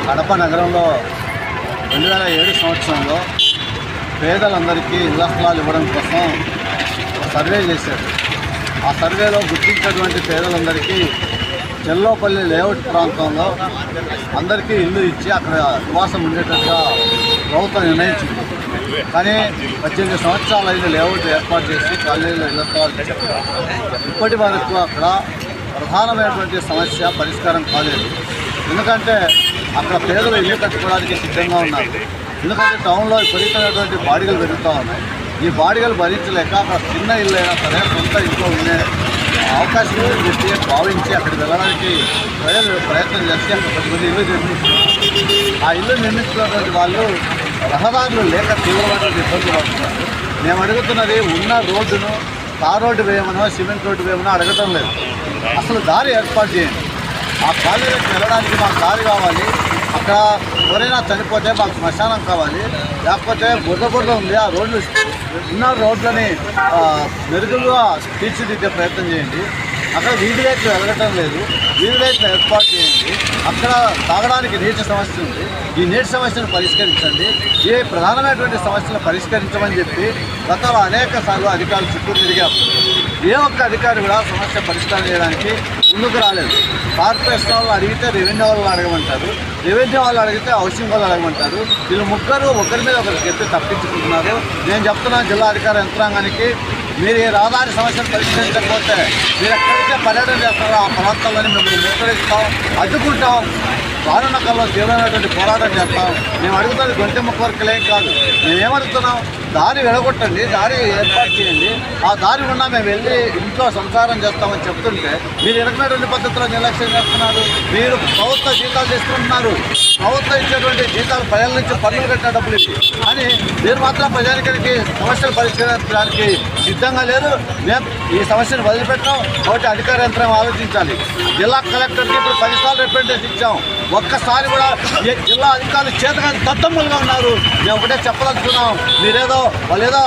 కడప నగరంలో 2007 సంవత్సరంలో పేదలందరికీ ఇళ్ల స్థలాలు ఇవ్వడం కోసం సర్వే చేశారు. ఆ సర్వేలో గుర్తించినటువంటి పేదలందరికీ చెల్లోపల్లి లేఅవుట్ ప్రాంతంలో అందరికీ ఇల్లు ఇచ్చి అక్కడ నివాసం ఉండేటట్టుగా ప్రభుత్వం నిర్ణయించింది. కానీ 18 సంవత్సరాలు అయిన లేఅవుట్ ఏర్పాటు చేసి కాలనీలో ఇళ్ల స్థలాలు ఇచ్చారు. ఇప్పటి వరకు అక్కడ ప్రధానమైనటువంటి సమస్య పరిష్కారం కాలేదు. ఎందుకంటే అక్కడ పేదలు ఇల్లు కట్టుకోవడానికి సిద్ధంగా ఉన్నారు. ఎందుకంటే టౌన్లో విపరీతమైనటువంటి బాడిగలు పెరుగుతూ ఉన్నాయి. ఈ బాడిగలు భరించలేక అక్కడ చిన్న ఇల్లు అయినా సరే సొంత ఇంట్లో ఉండే అవకాశం చెప్పి భావించి అక్కడికి వెళ్ళడానికి ప్రజలు ప్రయత్నం చేసి అక్కడ కొంతమంది ఇల్లు నిర్మిస్తున్నారు. ఆ ఇల్లు నిర్మిస్తున్నటువంటి వాళ్ళు రహదారులు లేక తీవ్రమైనటువంటి ఇబ్బందులు పడుతున్నారు. మేము అడుగుతున్నది ఉన్న రోడ్డును తార్ రోడ్డు వేయమనో సిమెంట్ రోడ్డు వేయమనో అడగటం లేదు. అసలు దారి ఏర్పాటు చేయండి. ఆ కాలేజీకి వెళ్ళడానికి మాకు దారి కావాలి. అక్కడ ఎవరైనా చనిపోతే మాకు శ్మశానం కావాలి. లేకపోతే బుర్ర ఉంది. ఆ రోడ్లు ఉన్న రోడ్లని మెరుగుగా తీర్చిదిద్దే ప్రయత్నం చేయండి. అక్కడ వీధి లైట్లు వెళ్ళటం లేదు. వీధి లైట్లు ఏర్పాటు చేయండి. అక్కడ తాగడానికి నీటి సమస్య ఉంది. ఈ నీటి సమస్యను పరిష్కరించండి. ఈ ప్రధానమైనటువంటి సమస్యను పరిష్కరించమని చెప్పి గతంలో అనేక సార్లు అధికారులు చుట్టూ తిరిగారు. ఏ ఒక్క అధికారి కూడా సమస్య పరిష్కారం చేయడానికి ముందుకు రాలేదు. కార్పొరేషన్ వాళ్ళు అడిగితే రెవెన్యూ వాళ్ళు అడగమంటారు, రెవెన్యూ వాళ్ళు అడిగితే హౌసింగ్ వాళ్ళు అడగమంటారు. వీళ్ళు ముగ్గురు ఒకరి మీద ఒకరికి చెప్పి తప్పించుకుంటున్నారు. నేను చెప్తున్నాను జిల్లా అధికార యంత్రాంగానికి, మీరు ఈ రహదారి సమస్యను పరిష్కరించకపోతే మీరు ఎక్కడైతే పర్యటన చేస్తారో ఆ ప్రాంతాల్లోని మిమ్మల్ని ముక్కరిస్తాం, అడ్డుకుంటాం, రానున్న కాలంలో తీవ్రమైనటువంటి పోరాటం చేస్తాం. మేము అడుగుతుంది గొంతె ముక్క వరకులేం కాదు. మేమేమడుగుతున్నాం, దారి వెడగొట్టండి, దారి ఏర్పాటు చేయండి. ఆ దారి ఉన్నా మేము వెళ్ళి ఇంట్లో సంసారం చేస్తామని చెప్తుంటే మీరు ఎరకమైనటువంటి పద్ధతిలో నిర్లక్ష్యం చేస్తున్నారు. మీరు ప్రభుత్వ జీతాలు తీసుకుంటున్నారు. ప్రభుత్వం ఇచ్చేటువంటి జీతాలు ప్రజల నుంచి పన్నులు కట్టిన డబ్బులు ఇవి అని మీరు మాత్రం ప్రజానికానికి సమస్యలు పరిష్కరించడానికి సిద్ధంగా లేదు. మేము ఈ సమస్యను వదిలిపెట్టాం. కాబట్టి అధికార యంత్రం ఆలోచించాలి. జిల్లా కలెక్టర్కి ఇప్పుడు 10 సార్లు రిప్రజెంటేషన్ ఇచ్చాం. ఒక్కసారి కూడా జిల్లా అధికారులు చేతగా దత్తమ్ములుగా ఉన్నారు. మేము ఒకటే చెప్పదలుచుకున్నాం, మీరేదో వాళ్ళు ఏదో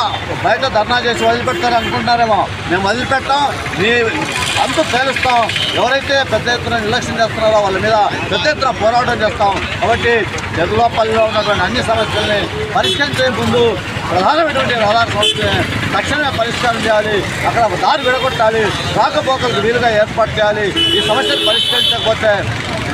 బయట ధర్నా చేసి వదిలిపెడతారు అనుకుంటున్నారేమో. మేము వదిలిపెట్టాం. మీ అంతా తేలుస్తాం. ఎవరైతే పెద్ద ఎత్తున నిర్లక్ష్యం చేస్తున్నారో వాళ్ళ మీద పెద్ద ఎత్తున పోరాటం చేస్తాం. కాబట్టి చెర్లోపల్లిలో ఉన్నటువంటి అన్ని సమస్యల్ని పరిష్కరించే ముందు ప్రధానమైనటువంటి రహదారి సమస్యని తక్షణమే పరిష్కారం చేయాలి. అక్కడ దారి విడగొట్టాలి. రాకపోకలకు వీలుగా ఏర్పాటు చేయాలి. ఈ సమస్యను పరిష్కరించకపోతే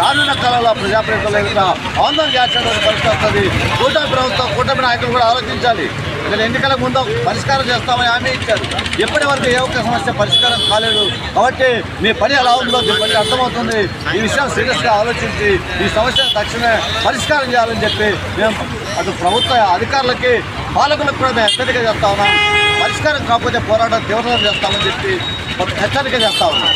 రానున్న కాలంలో ప్రజాప్రతినిధుల ఎదుట ఆందోళన చేసేటువంటి పరిస్థితి వస్తుంది. కూటమి ప్రభుత్వం, కూటమి నాయకులు కూడా ఆలోచించాలి. ఇక్కడ ఎన్నికల ముందు పరిష్కారం చేస్తామని హామీ ఇచ్చారు. ఎప్పటి వరకు ఏ ఒక్క సమస్య పరిష్కారం కాలేదు. కాబట్టి మీ పని ఎలా ఉందో దీన్ని అర్థమవుతుంది. ఈ విషయం సీరియస్గా ఆలోచించి ఈ సమస్యను తక్షణమే పరిష్కారం చేయాలని చెప్పి మేము అటు ప్రభుత్వ అధికారులకి, పాలకులకు కూడా మేము హెచ్చరిక చేస్తా ఉన్నాం. పరిష్కారం కాకపోతే పోరాటం తీవ్రంగా చేస్తామని చెప్పి హెచ్చరిక చేస్తా ఉన్నాం.